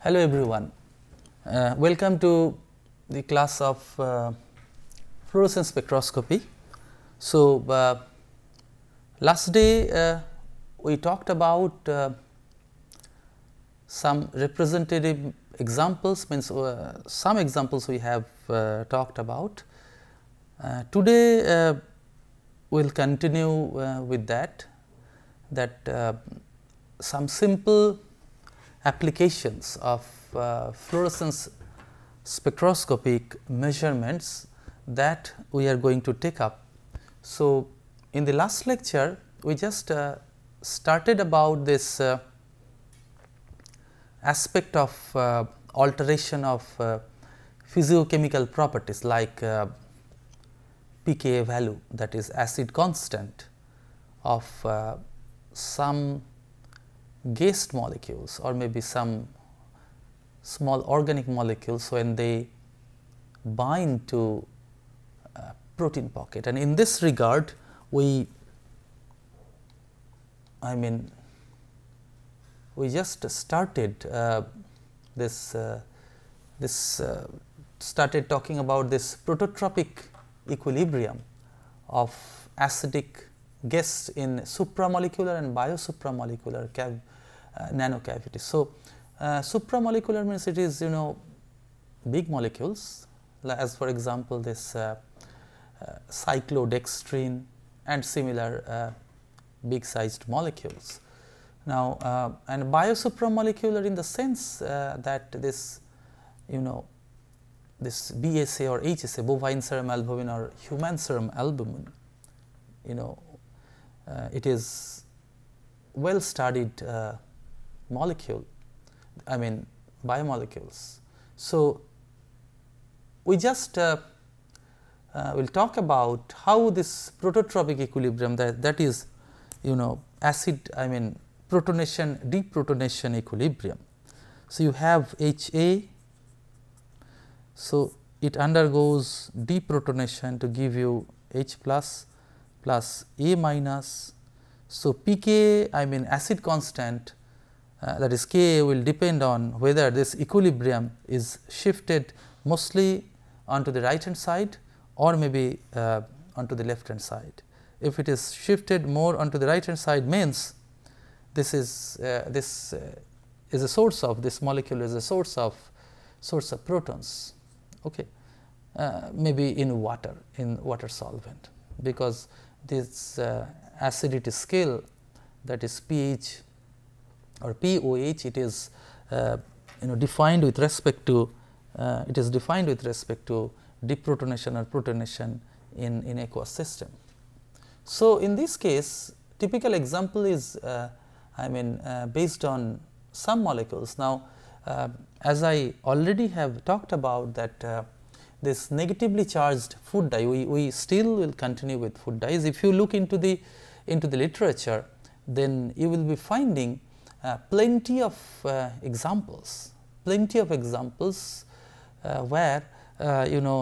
Hello everyone, welcome to the class of fluorescence spectroscopy. So, last day we talked about some representative examples, means some examples we have talked about. Today we will continue with that some simple applications of fluorescence spectroscopic measurements that we are going to take up. So, in the last lecture we just started about this aspect of alteration of physiochemical properties like pKa value, that is acid constant of some guest molecules or maybe some small organic molecules when they bind to protein pocket. And in this regard we just started started talking about this prototropic equilibrium of acidic guests in supramolecular and biosupramolecular nanocavities. So, supramolecular means it is big molecules, as for example this cyclodextrin and similar big sized molecules. Now, and biosupramolecular in the sense that this this BSA or HSA, bovine serum albumin or human serum albumin, it is well studied molecule, biomolecules. So, we just will talk about how this prototropic equilibrium, that is acid protonation deprotonation equilibrium. So, you have HA, so it undergoes deprotonation to give you H plus A minus. So, pK acid constant, that is Ka, will depend on whether this equilibrium is shifted mostly onto the right hand side or maybe onto the left hand side. If it is shifted more onto the right hand side, means this is a source of, this molecule is a source of protons, okay, maybe in water solvent, because this acidity scale, that is pH or pOH, it is defined with respect to deprotonation or protonation in aqueous system. So, in this case typical example is based on some molecules. Now, as I already have talked about that this negatively charged food dye, we still will continue with food dyes. If you look into the literature, then you will be finding plenty of examples where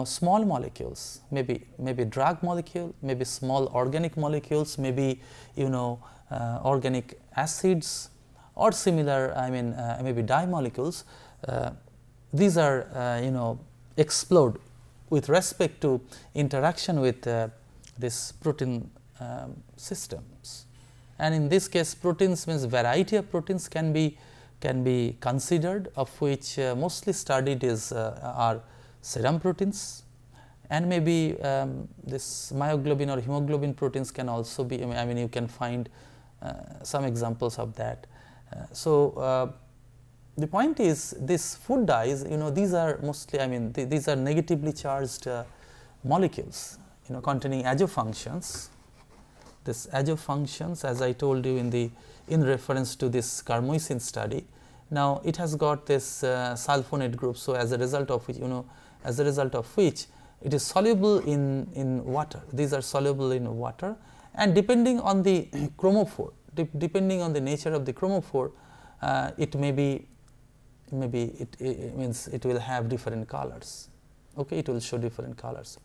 small molecules, maybe drug molecule, maybe small organic molecules, maybe organic acids or similar maybe dye molecules, these are explored with respect to interaction with this protein systems. And in this case proteins means variety of proteins can be considered, of which mostly studied are serum proteins, and maybe this myoglobin or hemoglobin proteins can also be, you can find some examples of that. So, the point is this food dyes, these are mostly, these are negatively charged molecules, containing azofunctions. This azofunctions, as I told you in reference to this carmoisin study. Now, it has got this sulfonate group. So, as a result of which, it is soluble in water. These are soluble in water, and depending on the chromophore, depending on the nature of the chromophore, it may be it means it will have different colors. Okay, it will show different colors.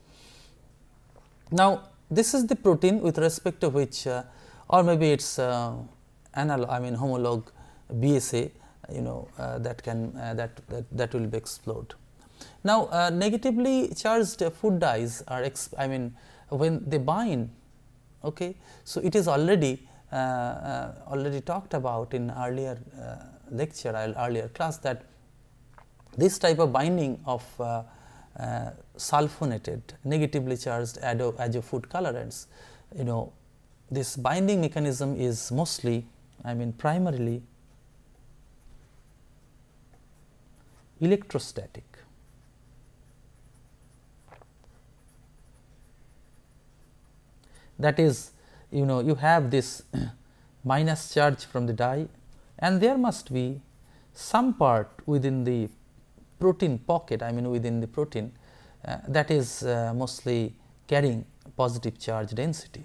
Now, this is the protein with respect to which or maybe its homologue BSA, that will be explored. Now, negatively charged food dyes are when they bind, okay. So it is already talked about in earlier lecture, earlier class, that this type of binding of sulfonated negatively charged ado food colorants, this binding mechanism is mostly, primarily electrostatic. That is, you have this minus charge from the dye, and there must be some part within the protein pocket, within the protein, that is mostly carrying positive charge density.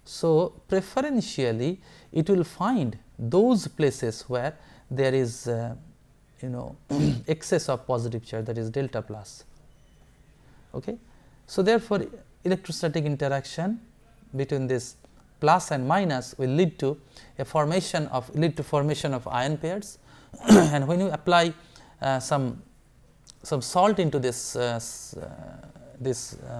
So, preferentially it will find those places where there is excess of positive charge, that is delta plus. Okay. So, therefore, electrostatic interaction between this plus and minus will lead to formation of ion pairs and when you apply some salt into this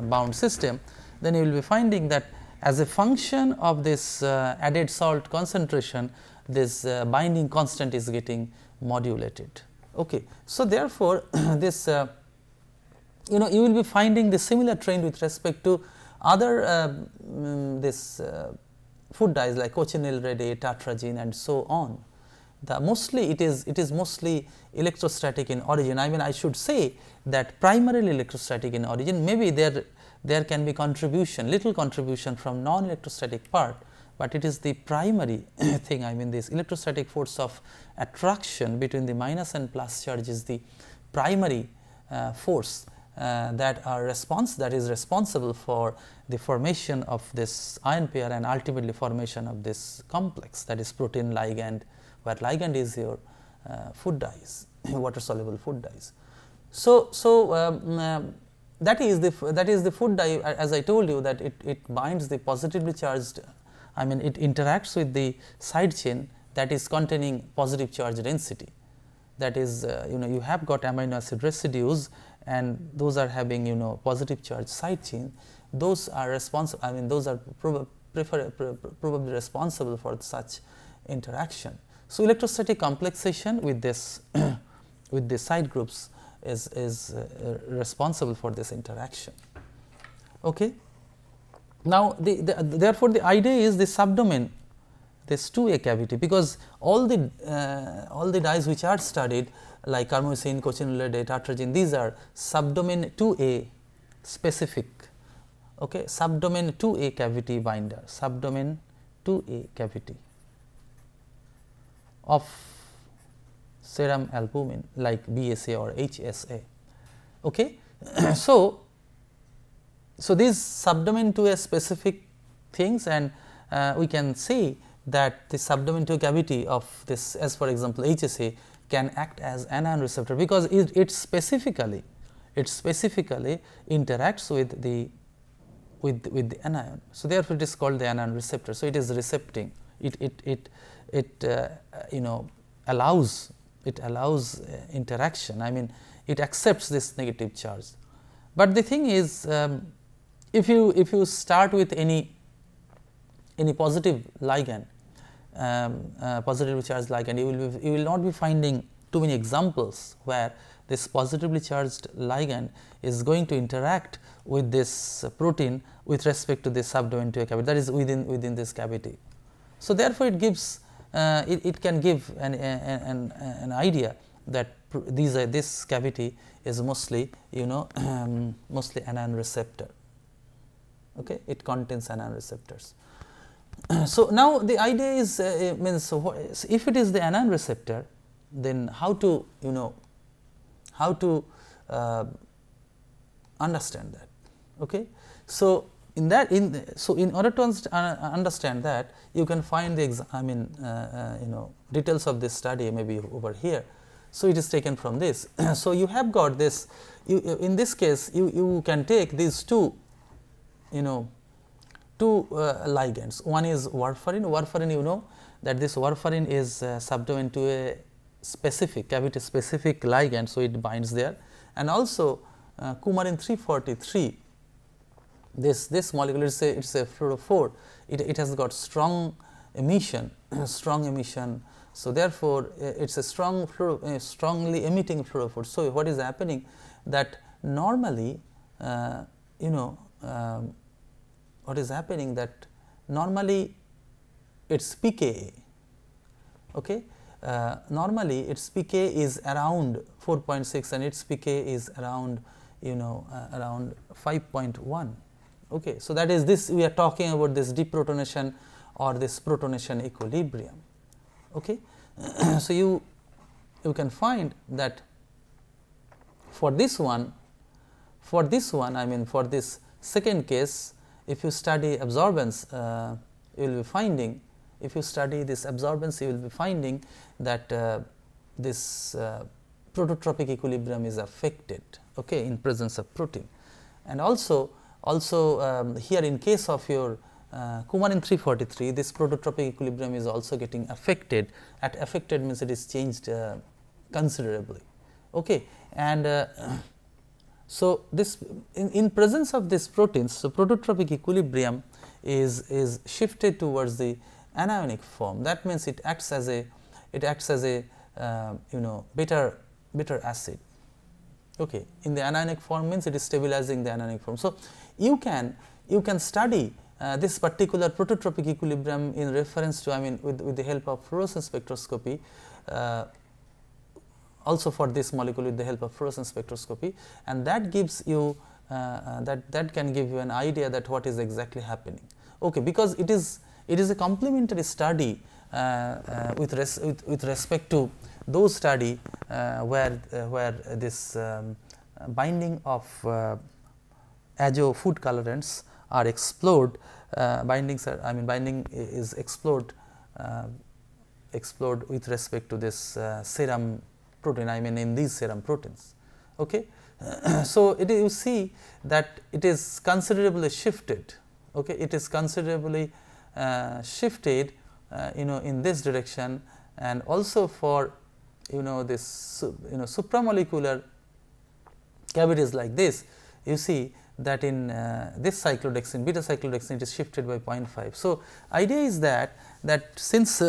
bound system, then you will be finding that as a function of this added salt concentration, this binding constant is getting modulated. Okay. So, therefore, this you will be finding the similar trend with respect to other food dyes like cochineal red A, tartrazine and so on. It is mostly electrostatic in origin. I should say that primarily electrostatic in origin. Maybe there can be little contribution from non-electrostatic part, but it is the primary thing. This electrostatic force of attraction between the minus and plus charge is the primary force that is responsible for the formation of this ion pair and ultimately formation of this complex, that is protein ligand, where ligand is your food dyes, water soluble food dyes. So, that is the food dye, as I told you, that it binds the positively charged, it interacts with the side chain that is containing positive charge density. That is, you have got amino acid residues and those are having positive charge side chain. Those are responsible, those are probably responsible for such interaction. So, electrostatic complexation with this with the side groups is responsible for this interaction. Okay. Now, therefore, the idea is the subdomain, this 2A cavity, because all the dyes which are studied like carmosine, cochineal red, tartrazine, these are subdomain 2A specific. Okay, subdomain 2A cavity binder, subdomain 2A cavity of serum albumin like BSA or HSA. Okay. So, these subdomain 2A specific things, and we can say that the subdomain 2A cavity of this, as for example HSA, can act as anion receptor, because it specifically interacts with the anion. So, therefore, it is called the anion receptor. So, it is recepting, it allows interaction, it accepts this negative charge. But the thing is, if you start with any positive ligand, positively charged ligand, you will not be finding too many examples where this positively charged ligand is going to interact with this protein with respect to this subdomain 2A cavity, that is within this cavity. So, therefore, it gives it can give an idea that this cavity is mostly mostly anion receptor. Okay, it contains anion receptors. So, now the idea is if it is the anion receptor, then how to understand that. Okay. So, in order to understand that, you can find the details of this study maybe over here. So, it is taken from this. So, you have got this, in this case you can take these two ligands. One is warfarin. Warfarin, that this warfarin is subdomain 2A specific, cavity specific ligand, so it binds there. And also coumarin 343, this molecule is it's a fluorophore, it has got strong emission strong emission. So therefore it's a strongly emitting fluorophore. So what is happening, that normally what is happening, that normally its pKa, okay, normally its pKa is around 4.6 and its pKa is around around 5.1. Okay. So that is this, we are talking about this deprotonation or this protonation equilibrium. Okay. So you can find that for this one I mean for this second case, if you study absorbance, you will be finding, if you study this absorbance, you will be finding that this prototropic equilibrium is affected, okay, in presence of protein. And also here in case of your coumarin 343, this prototropic equilibrium is also getting affected. At affected means it is changed considerably, okay. And so this in presence of this proteins, so prototropic equilibrium is shifted towards the anionic form. That means it acts as a beta acid, okay. In the anionic form means it is stabilizing the anionic form. So you can study this particular prototropic equilibrium in reference to, I mean with the help of fluorescence spectroscopy, also for this molecule with the help of fluorescence spectroscopy, and that gives you that can give you an idea that what is exactly happening, okay, because it is a complementary study with respect to those study where this binding of azo food colorants are explored, binding is explored with respect to this serum protein, I mean in these serum proteins, okay. So you see that it is considerably shifted, okay, it is considerably shifted in this direction. And also for this supramolecular cavities like this, you see that in this cyclodextrin, beta cyclodextrin, it is shifted by 0.5. So idea is that since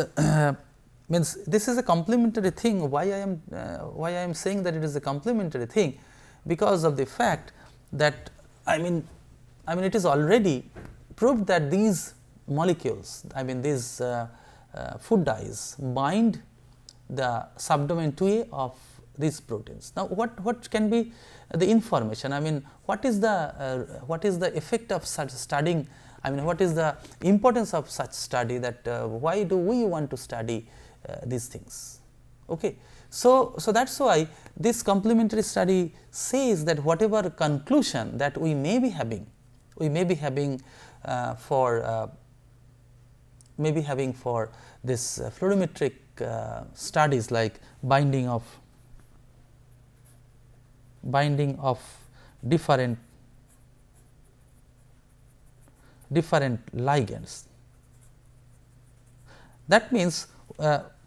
means this is a complementary thing. Why I am saying that it is a complementary thing, because of the fact that I mean it is already proved that these molecules, I mean these food dyes bind the subdomain 2A of these proteins. Now what can be the information, I mean what is the effect of such studying, I mean what is the importance of such study, that why do we want to study these things, okay. So that is why this complementary study says that whatever conclusion that we may be having for this fluorimetric studies like binding of different ligands. That means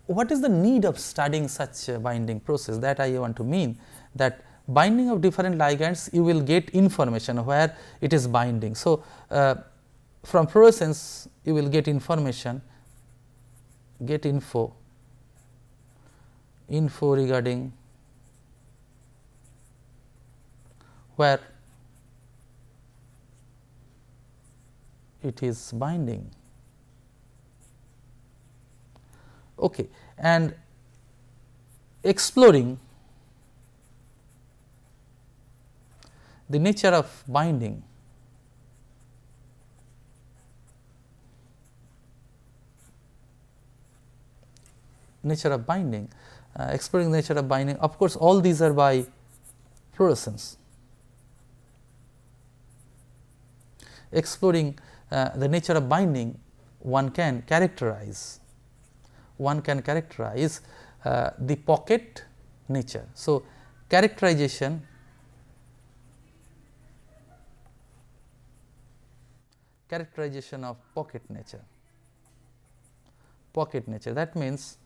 what is the need of studying such a binding process, that I want to mean, that binding of different ligands you will get information where it is binding. So from fluorescence you will get information, get info regarding where it is binding, okay. And exploring the nature of binding, exploring the nature of binding, of course all these are by fluorescence. Exploring the nature of binding, one can characterize the pocket nature. So characterization of pocket nature, that means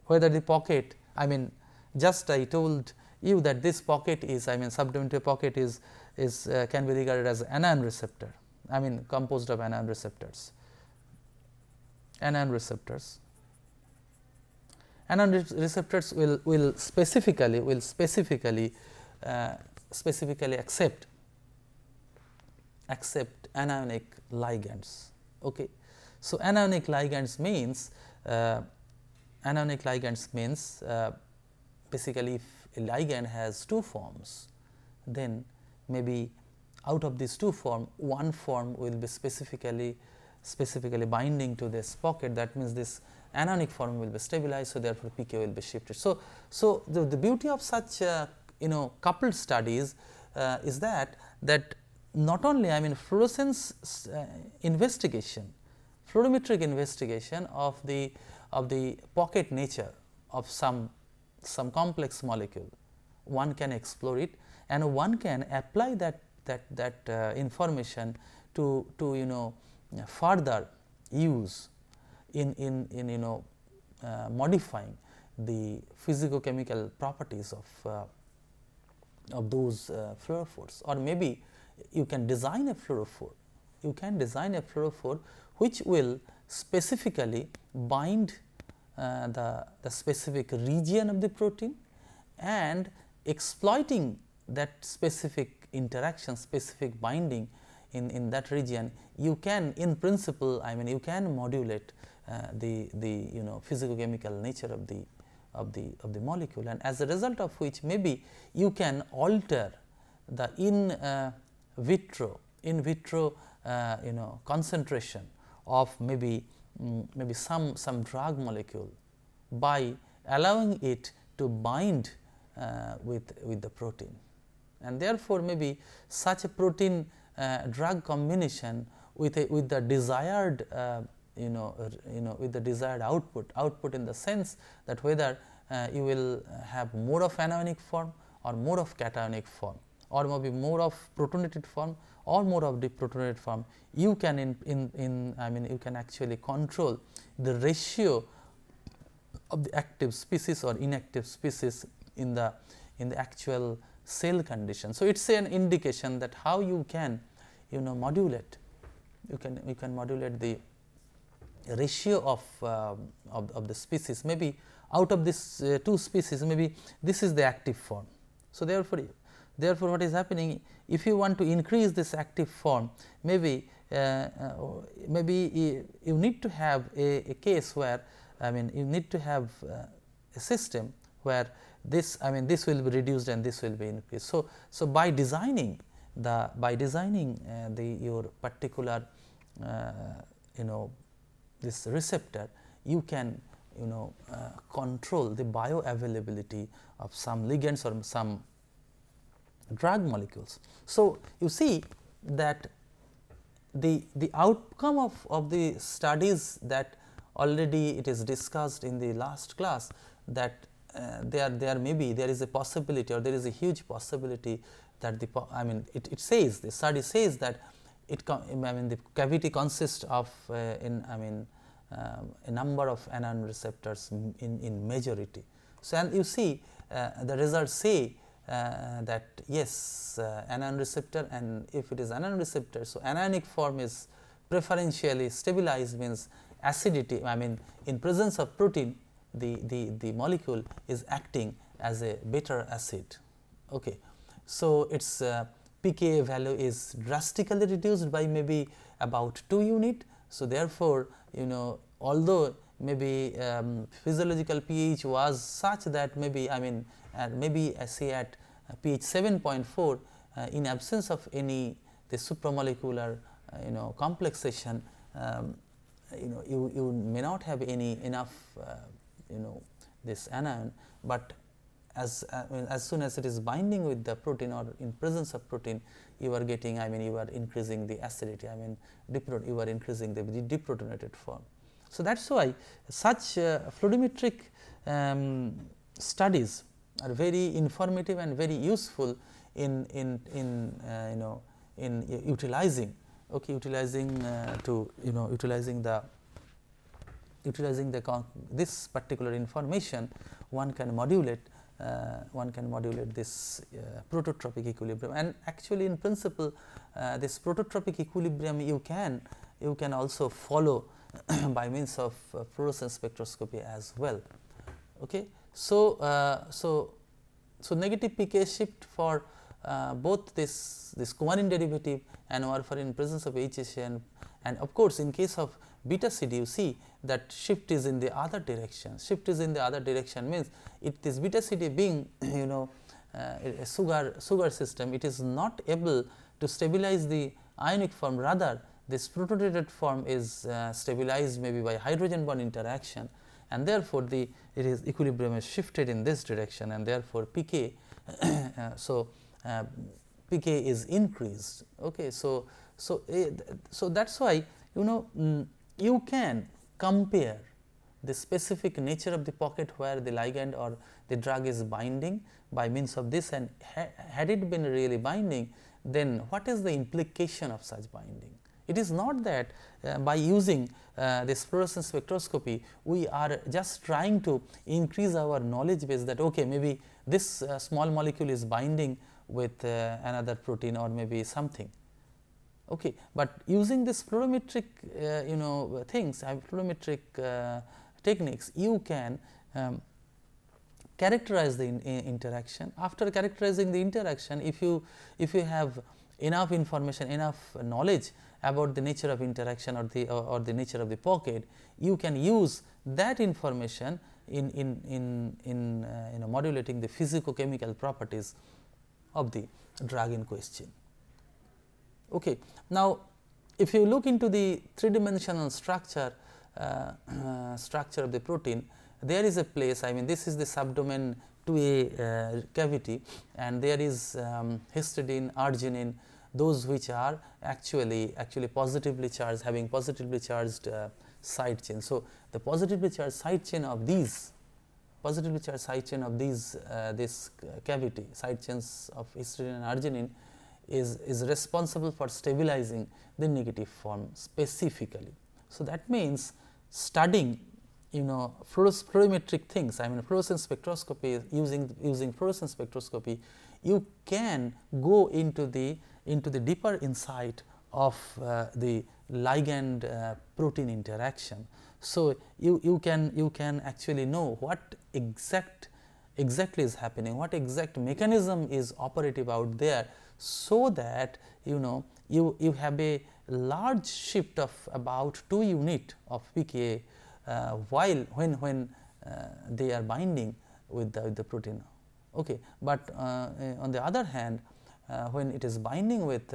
whether the pocket I mean, just I told you that this pocket is, I mean, subdomain to a pocket is can be regarded as anion receptor, I mean, composed of anion receptors. Anion receptors. Anion receptors will specifically accept anionic ligands. Okay. So, anionic ligands means basically if a ligand has two forms, then maybe out of these two forms, one form will be specifically binding to this pocket. That means this anionic form will be stabilized. So, therefore, pK will be shifted. So the beauty of such coupled studies is that not only, I mean, fluorescence investigation, fluorometric investigation of the pocket nature of some complex molecule, one can explore it, and one can apply that information to further use in modifying the physicochemical properties of those fluorophores. Or maybe you can design a fluorophore. You can design a fluorophore which will specifically bind the specific region of the protein, and exploiting that specific interaction, specific binding in that region, you can, in principle, I mean, you can modulate the physicochemical nature of the molecule, and as a result of which maybe you can alter the in vitro concentration of maybe some drug molecule by allowing it to bind with the protein, and therefore maybe such a protein drug combination with the desired with the desired output in the sense that whether you will have more of anionic form or more of cationic form, or maybe more of protonated form or more of deprotonated form, you can you can actually control the ratio of the active species or inactive species in the actual cell condition. So, it is an indication that how you can modulate, you can modulate the ratio of the species. Maybe out of this two species, maybe this is the active form. So, therefore, what is happening, if you want to increase this active form, maybe you need to have a case where, I mean, you need to have a system where this will be reduced and this will be increased. So by designing your particular this receptor, you can control the bioavailability of some ligands or some drug molecules. So, you see that the outcome of the studies that already it is discussed in the last class, that there is a possibility, or there is a huge possibility that it says, the study says that the cavity consists of a number of anion receptors in majority. So, and you see the results say that yes, anion receptor, and if it is anion receptor, so anionic form is preferentially stabilized, means acidity, in presence of protein, the molecule is acting as a better acid. Okay. So, its pK value is drastically reduced by maybe about 2 unit. So, therefore, although maybe physiological pH was such that maybe say at pH 7.4, in absence of any the supramolecular complexation, you may not have enough this anion, but as soon as it is binding with the protein or in presence of protein, you are getting, you are increasing the acidity, you are increasing the deprotonated form. So, that is why such fluorimetric studies are very informative and very useful in utilizing the utilizing this particular information, one can modulate this prototropic equilibrium. And actually, in principle, this prototropic equilibrium you can also follow by means of fluorescence spectroscopy as well. Okay. So, so negative pK shift for both this covariant derivative and warfarin in presence of HHA, and of course, in case of beta seed you see that shift is in the other direction. Shift is in the other direction means this beta seed being a sugar system, it is not able to stabilize the ionic form, rather this protonated form is stabilized maybe by hydrogen bond interaction, and therefore, equilibrium is shifted in this direction, and therefore, pK pK is increased. Okay. So that is why you can compare the specific nature of the pocket where the ligand or the drug is binding by means of this, and had it been really binding, then what is the implication of such binding? It is not that by using this fluorescence spectroscopy, we are just trying to increase our knowledge base that okay, maybe this small molecule is binding with another protein or maybe something. Okay. But using this fluorometric things, fluorometric techniques, you can characterize the interaction. After characterizing the interaction, if you have enough information, enough knowledge about the nature of interaction or the nature of the pocket, you can use that information in modulating the physicochemical properties of the drug in question. Okay. Now, if you look into the three-dimensional structure of the protein, there is a place, I mean this is the subdomain 2A cavity, and there is histidine, arginine, those which are actually positively charged, having positively charged side chain. So, the positively charged side chain of these this cavity, side chains of histidine and arginine is responsible for stabilizing the negative form specifically. So, that means studying fluorometric things, I mean fluorescence spectroscopy, using fluorescence spectroscopy, you can go into the deeper insight of the ligand protein interaction. So, you can actually know what exactly is happening, what exact mechanism is operative out there, so that you have a large shift of about 2 unit of pKa while when they are binding with the protein. Okay. But on the other hand, when it is binding with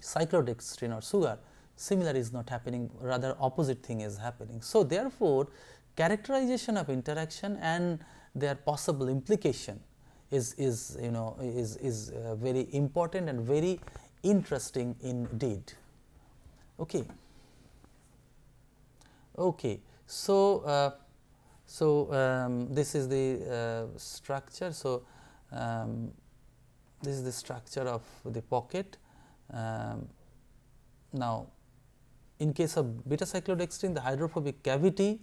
cyclodextrin or sugar, similar is not happening, rather opposite thing is happening. So, therefore, characterization of interaction and their possible implication is very important and very interesting indeed. Okay. Okay. So, this is the structure. So, this is the structure of the pocket. Now, in case of beta cyclodextrin, the hydrophobic cavity,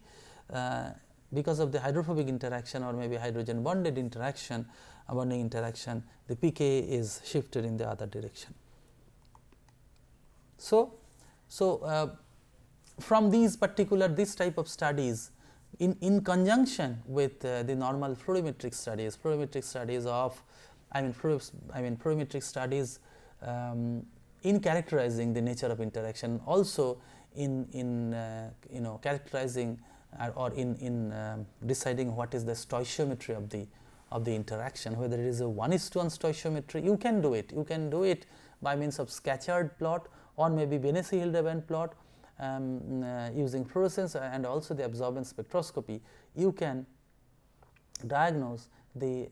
because of the hydrophobic interaction or maybe hydrogen bonded interaction, bonding interaction, the pK is shifted in the other direction. So, from this type of studies, in conjunction with the normal fluorometric studies of fluorometric studies in characterizing the nature of interaction, also in characterizing or in deciding what is the stoichiometry of the interaction, whether it is a 1:1 stoichiometry, you can do it. You can do it by means of Scatchard plot or maybe Benesi-Hildebrand plot, using fluorescence and also the absorbance spectroscopy. You can diagnose the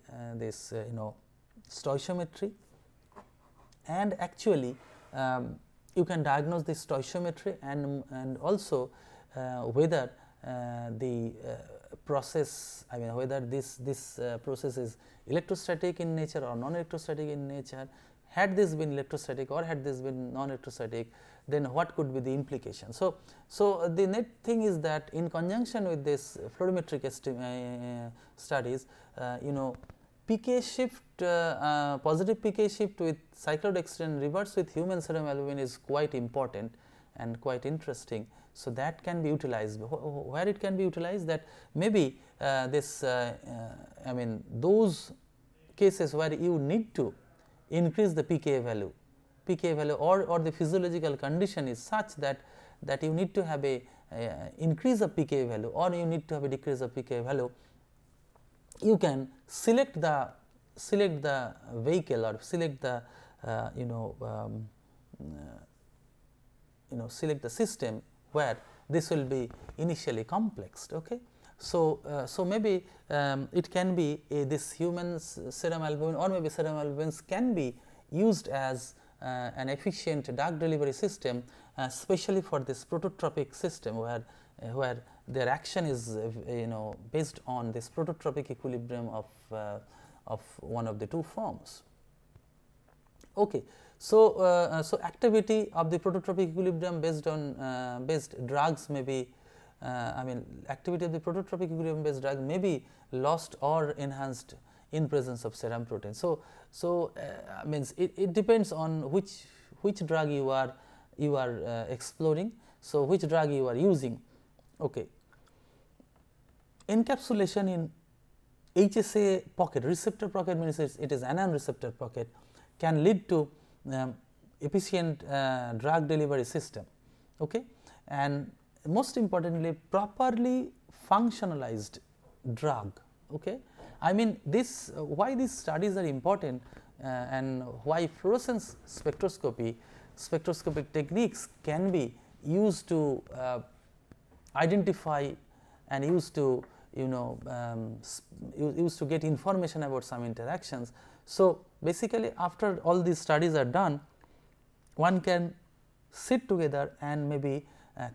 stoichiometry, and actually you can diagnose the stoichiometry and also whether the process, whether this process is electrostatic in nature or non-electrostatic in nature, had this been electrostatic or had this been non-electrostatic, then what could be the implication. So, the net thing is that in conjunction with this fluorimetric studies, pK shift, positive pK shift with cyclodextrin reverse with human serum albumin is quite important and quite interesting. So, that can be utilized. Where it can be utilized, that maybe those cases where you need to increase the pK value or the physiological condition is such that you need to have a increase of pK value or you need to have a decrease of pK value, you can select the vehicle or select the select the system where this will be initially complexed. Okay. So, maybe it can be this human serum albumin or maybe serum albumins can be used as an efficient drug delivery system, especially for this prototropic system where their action is based on this prototropic equilibrium of one of the two forms. Okay. So, so activity of the prototropic equilibrium based on drugs may be activity of the prototropic equilibrium based drug may be lost or enhanced in presence of serum protein. So, means it depends on which drug you are exploring. So, which drug you are using. Okay. Encapsulation in HSA pocket, receptor pocket means it is anion receptor pocket, can lead to efficient drug delivery system. Okay. And most importantly, properly functionalized drug. Okay. This why these studies are important and why fluorescence spectroscopic techniques can be used to identify and used to used to get information about some interactions. So, basically after all these studies are done, one can sit together and maybe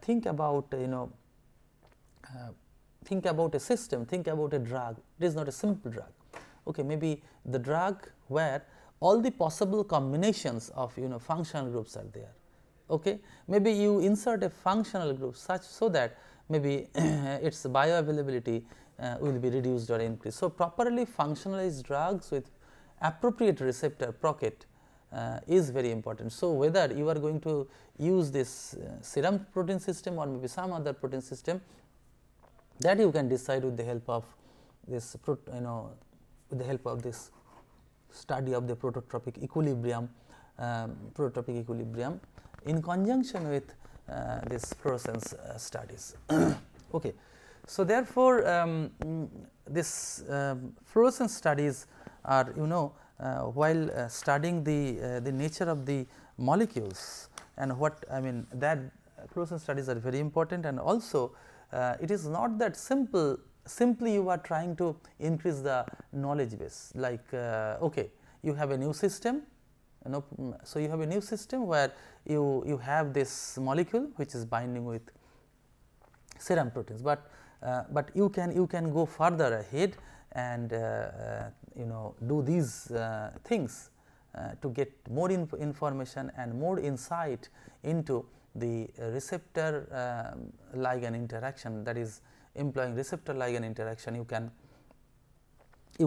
think about think about a system, think about a drug. It is not a simple drug. Okay, maybe the drug where all the possible combinations of functional groups are there. Okay, maybe you insert a functional group such so that maybe its bioavailability will be reduced or increased. So, properly functionalized drugs with appropriate receptor pocket is very important. So, whether you are going to use this serum protein system or maybe some other protein system, that you can decide with the help of this with the help of this study of the prototropic equilibrium in conjunction with this fluorescence studies. Okay. So, therefore, this fluorescence studies are while studying the nature of the molecules and what that fluorescence studies are very important, and also it is not that simply you are trying to increase the knowledge base, like okay, you have a new system. So, you have a new system where you have this molecule which is binding with serum proteins, but you can go further ahead and do these things to get more information and more insight into the receptor ligand interaction, that is employing receptor ligand interaction. You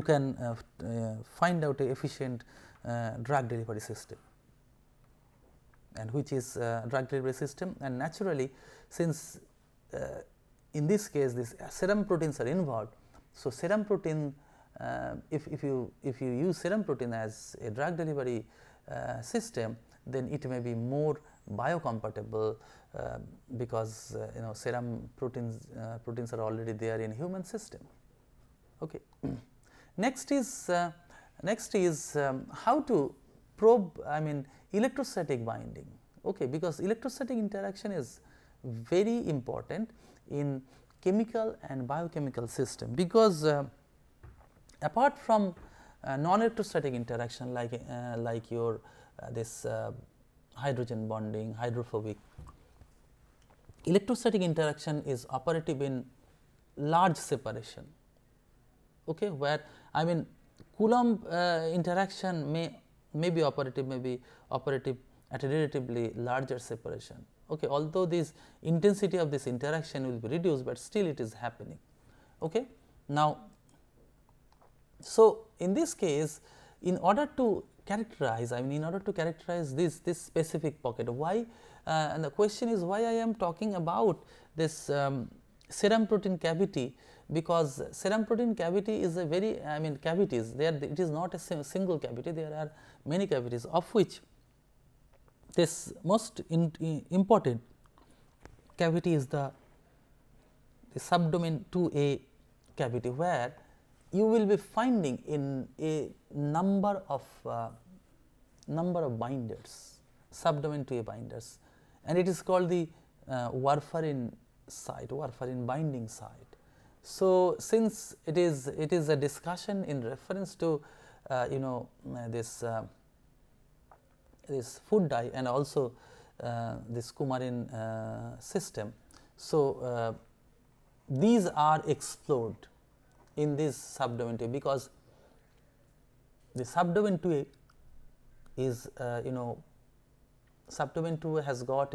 can find out a efficient drug delivery system, and which is drug delivery system. And naturally, since in this case this serum proteins are involved, so serum protein if you use serum protein as a drug delivery system, then it may be more biocompatible because serum proteins are already there in human system. Okay. Next is how to probe electrostatic binding. Okay, because electrostatic interaction is very important in chemical and biochemical system, because apart from non-electrostatic interaction like your this hydrogen bonding, hydrophobic, electrostatic interaction is operative in large separation. Okay, where Coulomb interaction may may be operative at a relatively larger separation. Okay, although this intensity of this interaction will be reduced, but still it is happening. Okay. Now, so in this case, in order to characterize, I mean in order to characterize this specific pocket, why and the question is why I am talking about this serum protein cavity, because serum protein cavity is a very, I mean cavities there, it is not a single cavity, there are many cavities, of which this most important cavity is the subdomain 2A cavity, where you will be finding in a number of binders, subdomain 2A binders, and it is called the warfarin site, warfarin binding site. So, since it is a discussion in reference to this food dye and also this coumarin system. So, these are explored in this subdomain 2A, because the subdomain 2A is subdomain 2A has got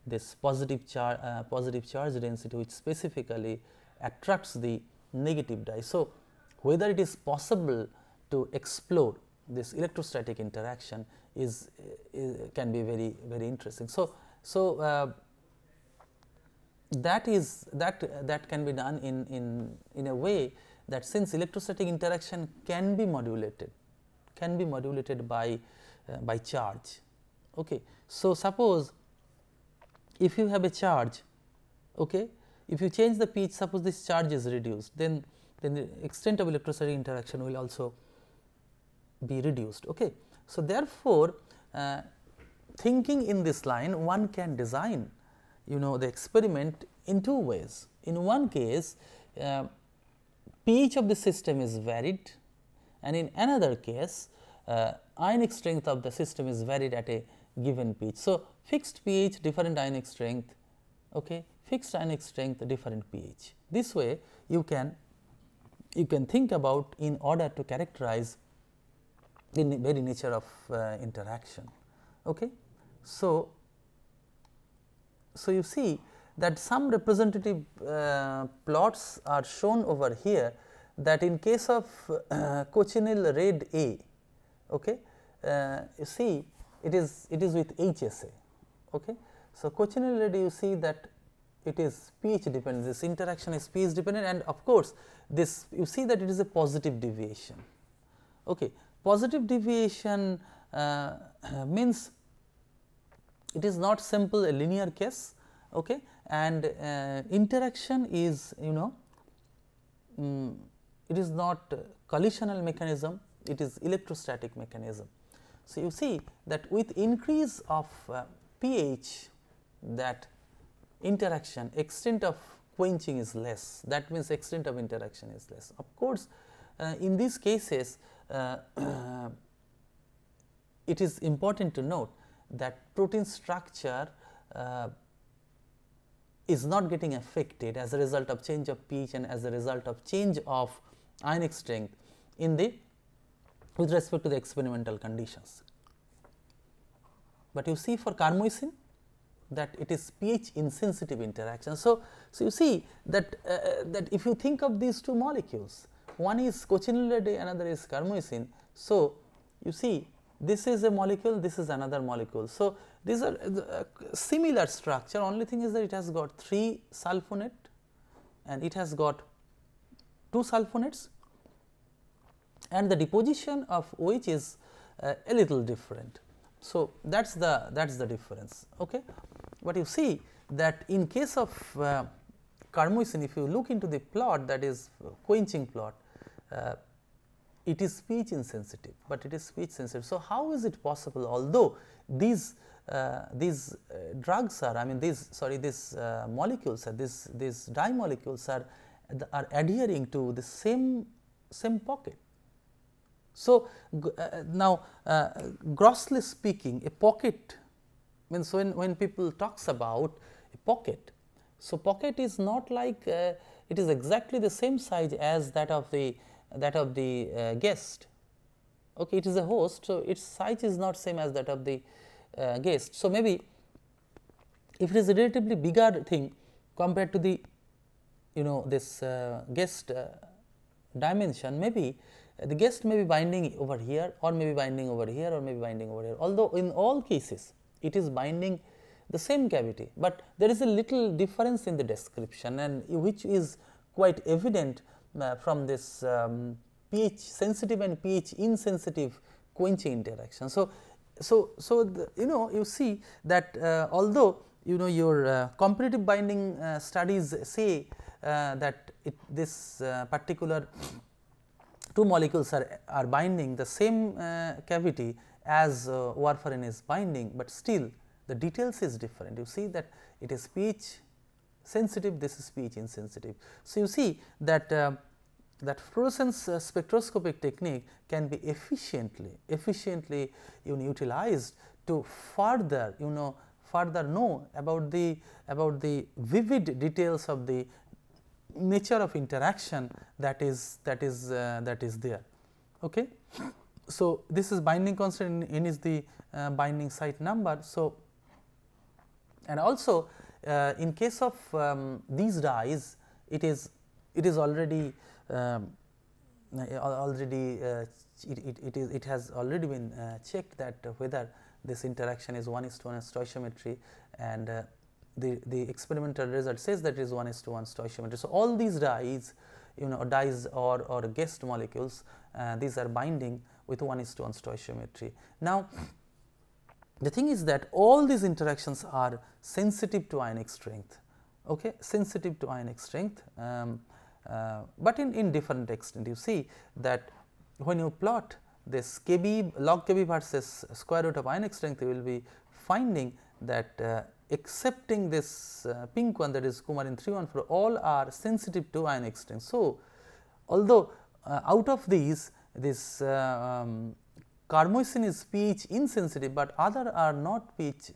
this positive charge density, which specifically attracts the negative dye. So, whether it is possible to explore this electrostatic interaction is can be very interesting. So, that can be done in a way that, since electrostatic interaction can be modulated by charge. Okay. So, suppose if you have a charge, okay, if you change the pH, suppose this charge is reduced, then the extent of electrostatic interaction will also be reduced. Okay. So, therefore, thinking in this line, one can design the experiment in two ways. In one case, pH of the system is varied, and in another case, ionic strength of the system is varied at a given pH. So, fixed pH, different ionic strength, okay, fixed ionic strength, different pH. This way you can think about in order to characterize the very nature of interaction. Okay. So, you see that some representative plots are shown over here, that in case of cochineal red A, okay, you see it is with HSA. Okay. So, cochineal red, you see that it is pH dependent, this interaction is pH dependent, and of course, this you see that it is a positive deviation. Okay. Positive deviation means it is not simple a linear case, okay, and interaction is it is not collisional mechanism, it is electrostatic mechanism. So, you see that with increase of pH, that interaction extent of quenching is less, that means extent of interaction is less. Of course, in these cases it is important to note that protein structure is not getting affected as a result of change of pH and as a result of change of ionic strength in the with respect to the experimental conditions. But you see for carmoisin that it is pH insensitive interaction. So, you see that that if you think of these two molecules, one is cochineal red A, another is carmoisin. So, you see this is a molecule, this is another molecule. So, these are similar structure, only thing is that it has got 3 sulfonate and it has got 2 sulfonates, and the deposition of OH is a little different. So, that is the difference. Okay. But you see that in case of carmoisin, if you look into the plot, that is quenching plot, it is pH insensitive, but it is pH sensitive. So, how is it possible, although these drugs are, I mean these molecules are, these dye molecules are adhering to the same pocket. So, now grossly speaking, a pocket means when people talks about a pocket, so pocket is not like it is exactly the same size as that of the guest. Okay, it is a host, so its size is not same as that of the guest. So, maybe if it is a relatively bigger thing compared to the this guest dimension, maybe the guest may be binding over here, or maybe binding over here, or maybe binding over here, although in all cases it is binding the same cavity, but there is a little difference in the description, and which is quite evident from this pH sensitive and pH insensitive quenching interaction. So, you see that although your competitive binding studies say that this particular two molecules are binding the same cavity as warfarin is binding, but still the details is different. You see that it is pH sensitive, this is pH insensitive. So, you see that that fluorescence spectroscopic technique can be efficiently utilized to further further know about the vivid details of the nature of interaction that is there. Okay. So, this is binding constant, n is the binding site number. So, and also in case of these dyes, it is already it has already been checked that whether this interaction is 1:1 stoichiometry, and the experimental result says that it is 1:1 stoichiometry. So, all these dyes dyes or guest molecules, these are binding with 1:1 stoichiometry. Now, the thing is that all these interactions are sensitive to ionic strength, okay, sensitive to ionic strength, but in different extent. You see that when you plot this Kb log Kb versus square root of ionic strength, you will be finding that excepting this pink one, that is coumarin 314, all are sensitive to ionic strength. So, although out of these this carmoisin is pH insensitive, but other are not pH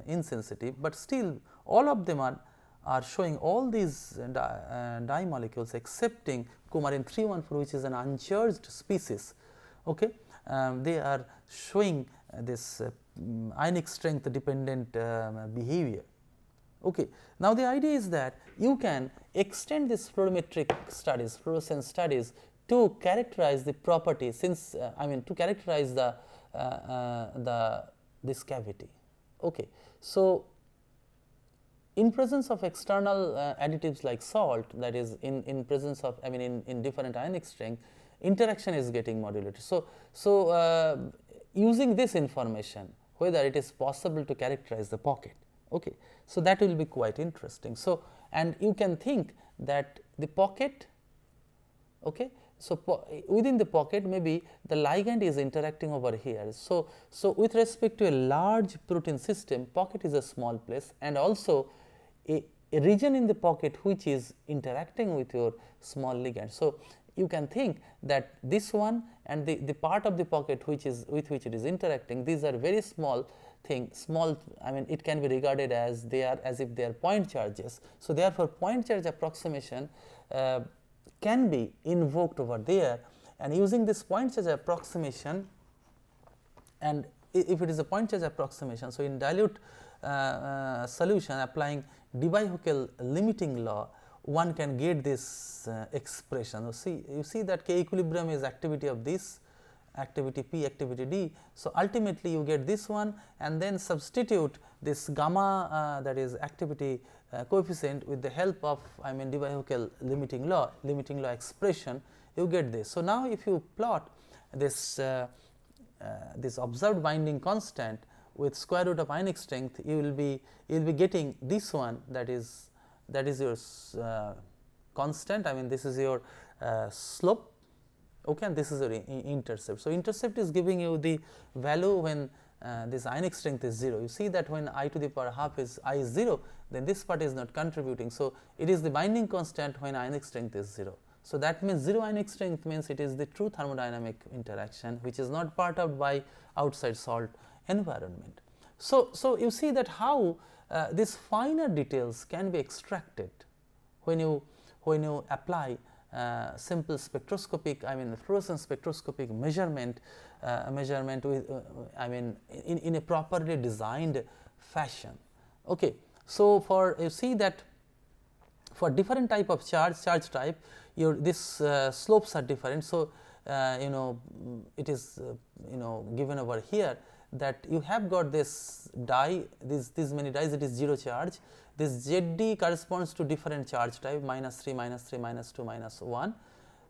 insensitive, but still all of them are showing all these dye molecules excepting coumarin 314, which is an uncharged species. Okay. They are showing this ionic strength dependent behavior. Okay. Now, the idea is that you can extend this fluorometric studies, fluorescence studies, to characterize the property, since to characterize this cavity. Okay. So, in presence of external additives like salt, that is in presence of in different ionic strength, interaction is getting modulated. So, using this information, whether it is possible to characterize the pocket. Okay. So, that will be quite interesting. So, and you can think that the pocket, okay. So, within the pocket, maybe the ligand is interacting over here. So, with respect to a large protein system, pocket is a small place, and also a region in the pocket which is interacting with your small ligand. So, you can think that this one and the part of the pocket which is with which it is interacting, these are very small thing, small, it can be regarded as if they are point charges. So, therefore, point charge approximation can be invoked over there, and using this point charge approximation, and if it is a point charge approximation, so in dilute solution applying Debye-Huckel limiting law, one can get this expression. You see that K equilibrium is activity of this, activity P, activity D. So, ultimately you get this one, and then substitute this gamma that is activity coefficient with the help of Debye-Huckel limiting law expression, you get this. So, now if you plot this this observed binding constant with square root of ionic strength, you will be getting this one, that is your constant, this is your slope, okay, and this is your intercept. So, intercept is giving you the value when this ionic strength is 0. You see that when I to the power half is I is 0, then this part is not contributing. So, it is the binding constant when ionic strength is 0. So, that means 0 ionic strength means it is the true thermodynamic interaction, which is not perturbed by outside salt environment. So, you see that how these finer details can be extracted when you apply simple spectroscopic, I mean fluorescence spectroscopic measurement, with in a properly designed fashion. Okay. So, for you see that for different type of charge type, this slopes are different. So, it is given over here that you have got this die, these many dies, it is 0 charge. This ZD corresponds to different charge type, -3, -3, -2, -1.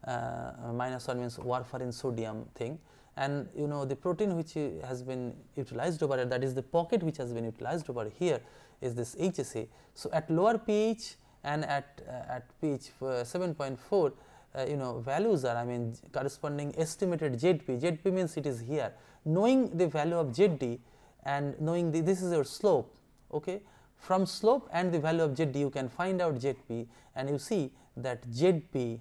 -1 means warfarin sodium thing, and the protein which has been utilized over here, that is the pocket which has been utilized over here, is this HSA. So, at lower pH and at pH 7.4, values are, I mean, corresponding estimated ZP. ZP means it is here. Knowing the value of ZD and knowing this is your slope. Okay. From slope and the value of ZD, you can find out ZP, and you see that ZP,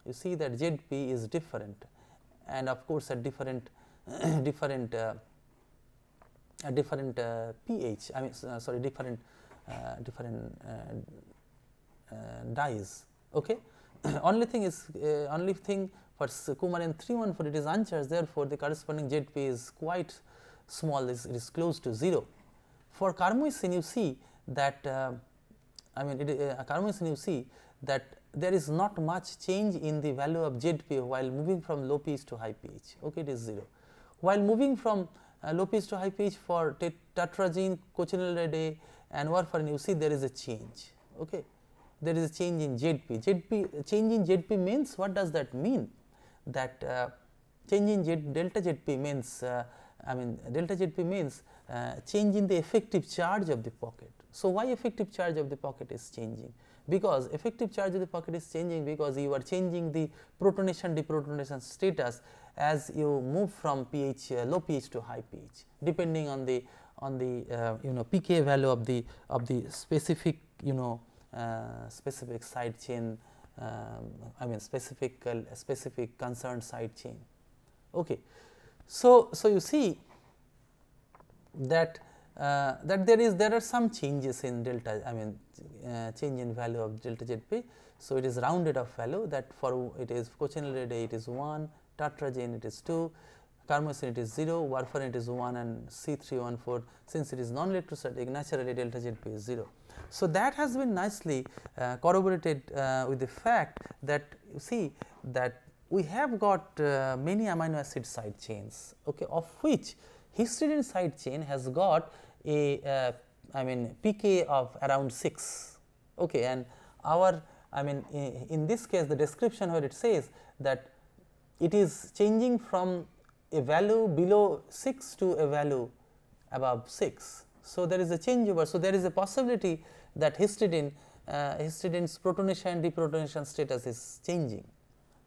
is different, and of course at different different pH. I mean, sorry, different dyes. Okay. Only thing for coumarin 314, it is uncharged, therefore the corresponding ZP is quite small, it is close to 0. For carmozine, you see that carmozine, you see that there is not much change in the value of ZP while moving from low pH to high pH. Okay, it is 0. While moving from low pH to high pH for tetrazine, cochineal and warfarin, you see there is a change. Okay. There is a change in ZP. Change in ZP means, what does that mean? That change in delta ZP means, delta ZP means change in the effective charge of the pocket. So, why effective charge of the pocket is changing? Because effective charge of the pocket is changing because you are changing the protonation deprotonation status as you move from pH low pH to high pH, depending on the pK value of the specific specific side chain, specific concerned side chain. Okay. So, you see that there are some changes in delta, change in value of delta ZP. So, it is rounded off value, that for it is cochineal it is 1, tetrazine it is 2, carmozine it is 0, warfarin it is 1, and C314, since it is non-electrostatic, naturally delta ZP is 0. So, that has been nicely corroborated with the fact that you see that we have got many amino acid side chains, okay, of which histidine side chain has got a pK of around 6, okay, and our in this case the description where it says that it is changing from a value below 6 to a value above 6. So, there is a changeover. So, there is a possibility that histidine's protonation and deprotonation status is changing.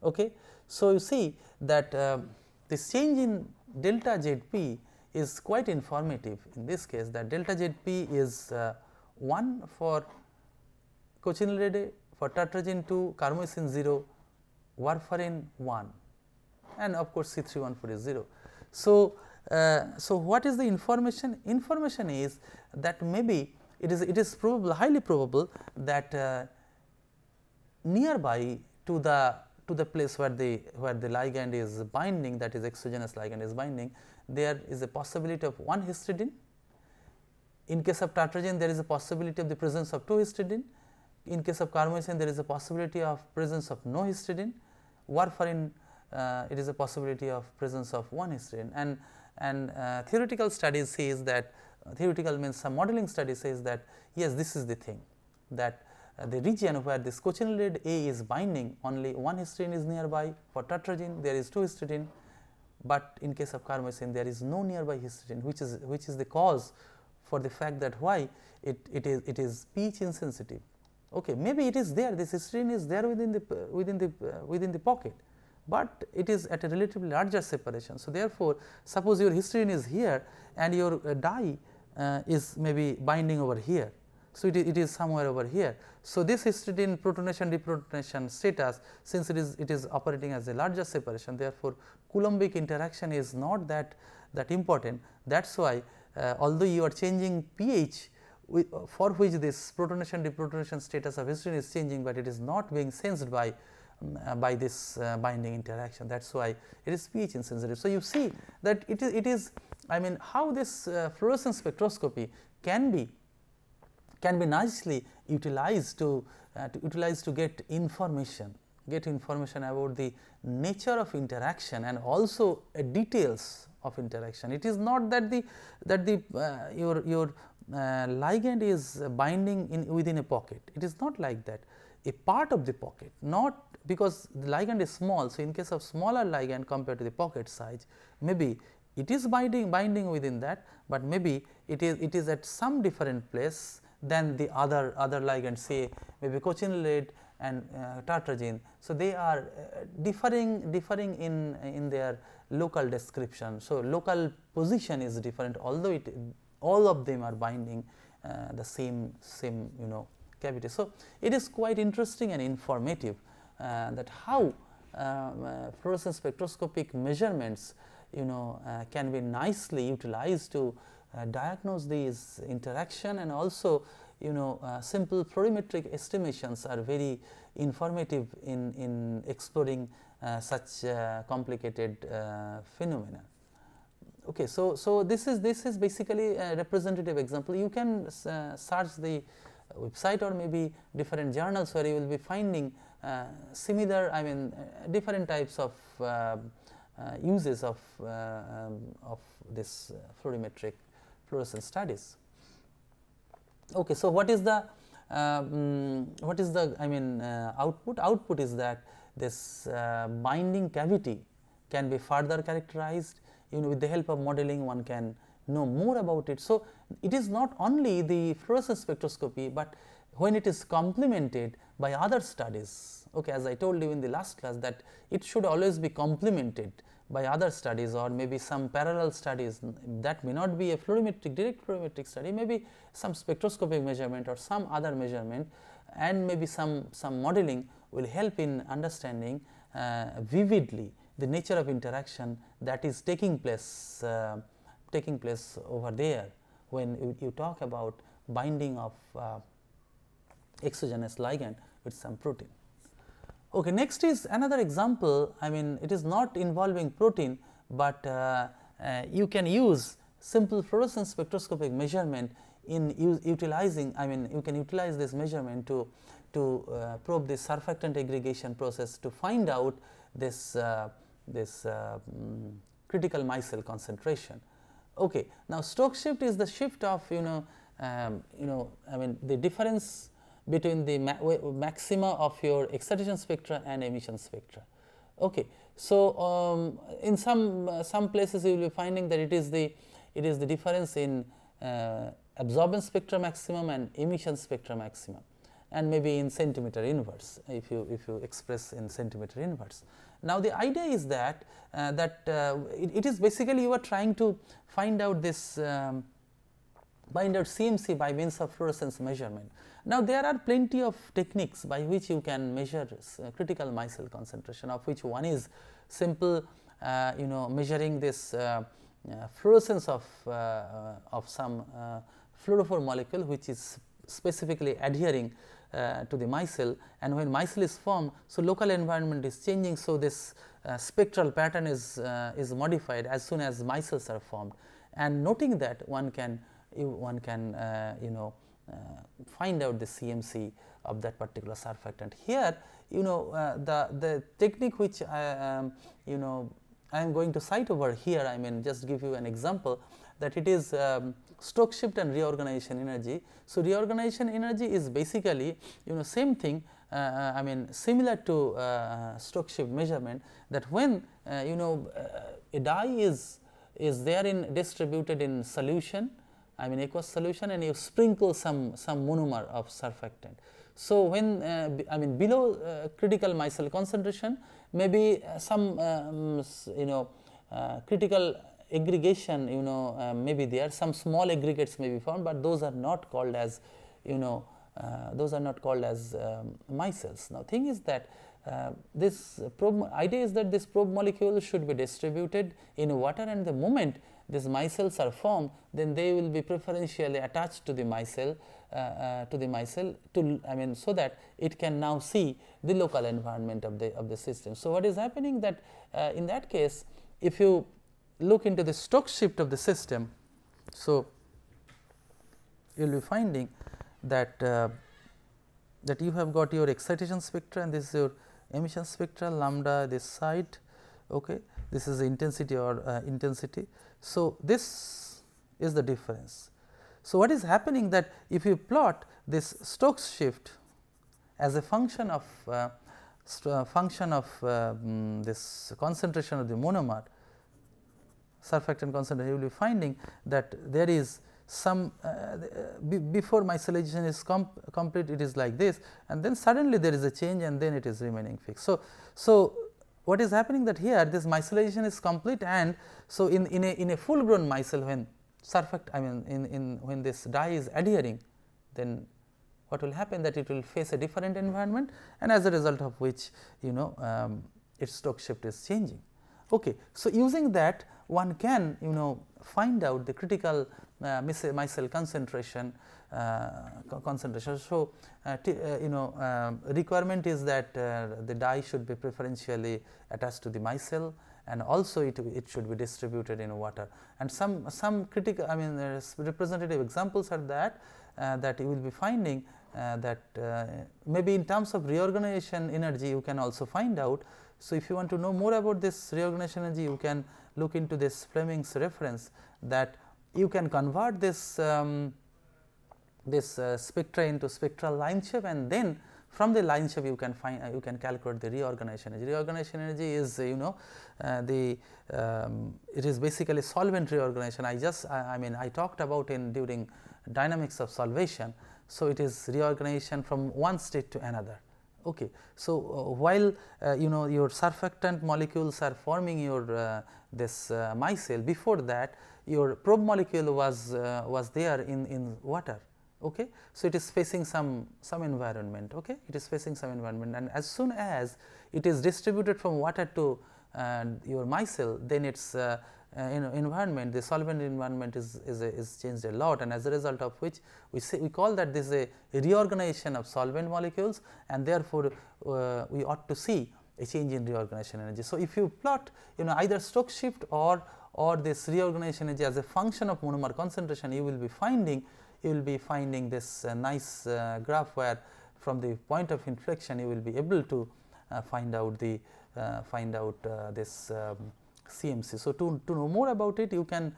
Okay. So, you see that this change in delta ZP is quite informative in this case, that delta ZP is 1 for cochineal, for tetrazine 2, carmozine 0, warfarin 1, and of course, C314 is 0. So, what is the information? Information is that maybe it is probable, highly probable that nearby to the place where the ligand is binding, that is exogenous ligand is binding, there is a possibility of 1 histidine. In case of tetrazine, there is a possibility of the presence of 2 histidine. In case of carmozine, there is a possibility of presence of no histidine. Warfarin, it is a possibility of presence of 1 histidine, and theoretical studies says that, theoretical means some modeling study says that yes, this is the thing, that the region where this cochineal A is binding, only 1 histidine is nearby. For tetrazine there is 2 histidine, but in case of carmozine there is no nearby histidine, which is the cause for the fact that why it is pH insensitive. Okay, maybe it is there, this histidine is there within the pocket, but it is at a relatively larger separation. So, therefore, suppose your histidine is here and your dye is maybe binding over here. So, it is somewhere over here. So, this histidine protonation deprotonation status, since it is operating as a larger separation, therefore, Coulombic interaction is not that important. That is why although you are changing pH for which this protonation deprotonation status of histidine is changing, but it is not being sensed by by this binding interaction. That is why it is pH insensitive. So, you see that it is I mean how this fluorescence spectroscopy can be nicely utilized to get information about the nature of interaction and also details of interaction. It is not that your ligand is binding within a pocket. It is not like that. A part of the pocket, not because the ligand is small. So, in case of smaller ligand compared to the pocket size, maybe it is binding within that, but maybe it is at some different place than the other ligands, say maybe cochineal and tartrazine. So, they are differing in their local description. So, local position is different, although all of them are binding the same cavity. So, it is quite interesting and informative that how fluorescence spectroscopic measurements can be nicely utilized to diagnose these interaction, and also simple fluorimetric estimations are very informative in exploring such complicated phenomena. Okay, so this is basically a representative example. You can search the website or maybe different journals where you will be finding similar, I mean different types of uses of this fluorimetric fluorescence studies. Okay, so what is the output? Output is that this binding cavity can be further characterized. With the help of modeling, one can know more about it. So, it is not only the fluorescence spectroscopy, but when it is complemented by other studies. Okay, as I told you in the last class, that it should always be complemented by other studies or maybe some parallel studies. That may not be a direct fluorimetric study, maybe some spectroscopic measurement or some other measurement, and maybe some modeling will help in understanding vividly the nature of interaction that is taking place over there when you talk about binding of exogenous ligand with some protein. Okay, next is another example. I mean, it is not involving protein, but you can use simple fluorescence spectroscopic measurement in utilizing. I mean, you can utilize this measurement to probe the surfactant aggregation process to find out this critical micelle concentration. Okay, now Stokes shift is the shift of I mean the difference between the maxima of your excitation spectra and emission spectra. Okay, so in some places you will be finding that it is the difference in absorbance spectra maximum and emission spectra maximum, and maybe in centimeter inverse if you express in centimeter inverse. Now, the idea is that it is basically you are trying to find out this find out CMC by means of fluorescence measurement. Now, there are plenty of techniques by which you can measure critical micelle concentration, of which one is simple measuring this fluorescence of some fluorophore molecule which is specifically adhering to the micelle, and when micelle is formed, so local environment is changing. So, this spectral pattern is modified as soon as micelles are formed, and noting that one can find out the CMC of that particular surfactant. Here the technique which I am going to cite over here, I mean just give you an example, that it is Stokes shift and reorganization energy. So, reorganization energy is basically same thing, I mean similar to Stokes shift measurement, that when a dye is therein distributed in solution, I mean aqueous solution, and you sprinkle some monomer of surfactant. So, when I mean below critical micelle concentration, maybe some critical aggregation maybe there, some small aggregates may be found, but those are not called as micelles. Now, thing is that this probe idea is that this probe molecule should be distributed in water, and the moment these micelles are formed, then they will be preferentially attached to the micelle, I mean, so that it can now see the local environment of the system. So, what is happening that in that case, if you look into the Stokes shift of the system, so you will be finding that that you have got your excitation spectra, and this is your emission spectra, lambda this side, okay. This is the intensity or intensity. So, this is the difference. So, what is happening that if you plot this Stokes shift as a function of this concentration of the monomer, surfactant concentration, you will be finding that there is some before micellization is complete, it is like this, and then suddenly there is a change, and then it is remaining fixed. So, what is happening that here this micellization is complete, and so in a full grown micelle, when surfactant, I mean when this dye is adhering, then what will happen that it will face a different environment, and as a result of which its Stokes shift is changing. Okay. So, using that one can find out the critical micelle concentration. So, requirement is that the dye should be preferentially attached to the micelle, and also it should be distributed in water. And some critical, I mean representative examples are that that you will be finding that maybe in terms of reorganization energy you can also find out. So, if you want to know more about this reorganization energy, you can look into this Fleming's reference, that you can convert this spectra into spectral line shape, and then from the line shape you can find you can calculate the reorganization energy. Reorganization energy is it is basically solvent reorganization. I mean I talked about during dynamics of solvation. So, it is reorganization from one state to another. Okay. So, while your surfactant molecules are forming your this micelle, before that your probe molecule was there in water. Okay. So, it is facing some environment. Okay. It is facing some environment, and as soon as it is distributed from water to your micelle, then its environment, the solvent environment is changed a lot, and as a result of which we call that this is a reorganization of solvent molecules, and therefore we ought to see a change in reorganization energy. So, if you plot either Stokes shift or this reorganization energy as a function of monomer concentration, you will be finding this nice graph, where from the point of inflection you will be able to find out this CMC. So, to know more about it, you can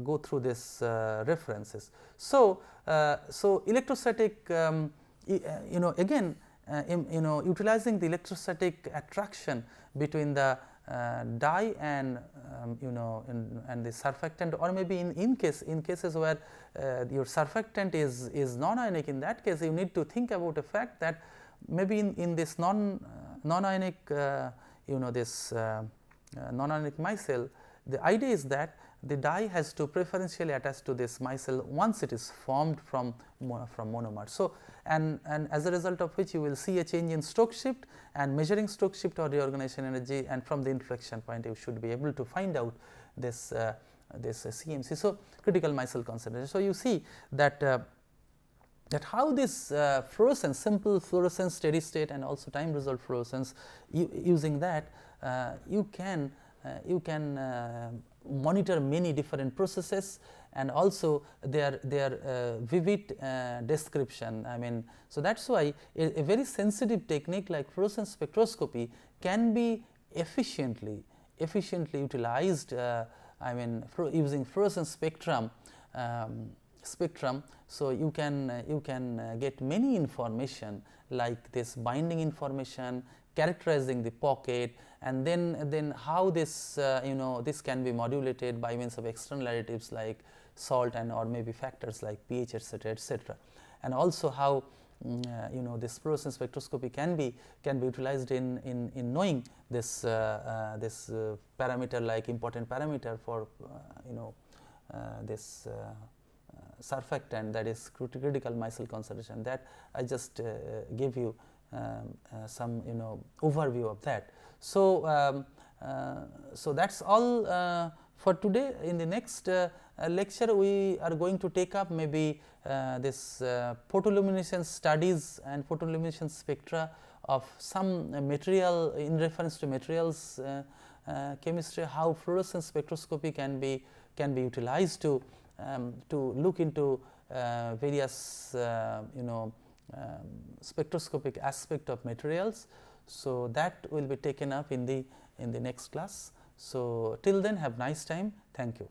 go through this references. So, electrostatic again utilizing the electrostatic attraction between the dye and and the surfactant, or maybe in cases where your surfactant is non-ionic, in that case you need to think about the fact that maybe in this non-ionic this non-ionic micelle, the idea is that the dye has to preferentially attach to this micelle once it is formed from monomer. So, and as a result of which you will see a change in Stokes shift, and measuring Stokes shift or reorganization energy, and from the inflection point you should be able to find out this CMC. So, critical micelle concentration. So, you see that that how this fluorescence, simple fluorescence, steady state, and also time resolved fluorescence, using that you can monitor many different processes, and also their vivid description. I mean, so that is why a very sensitive technique like fluorescence spectroscopy can be efficiently utilized. I mean, using fluorescence spectrum. So, you can get many information like this binding information, characterizing the pocket, and then how this this can be modulated by means of external additives like salt and or maybe factors like pH, etc., and also how this fluorescence spectroscopy can be utilized in knowing this this parameter, like important parameter for this surfactant, that is critical micelle concentration, that I just gave you some overview of that. So, so that's all for today. In the next lecture, we are going to take up maybe this photoluminescence studies and photoluminescence spectra of some material in reference to materials chemistry, how fluorescence spectroscopy can be utilized to look into various spectroscopic aspect of materials. So, that will be taken up in the next class. So, till then, have nice time. Thank you.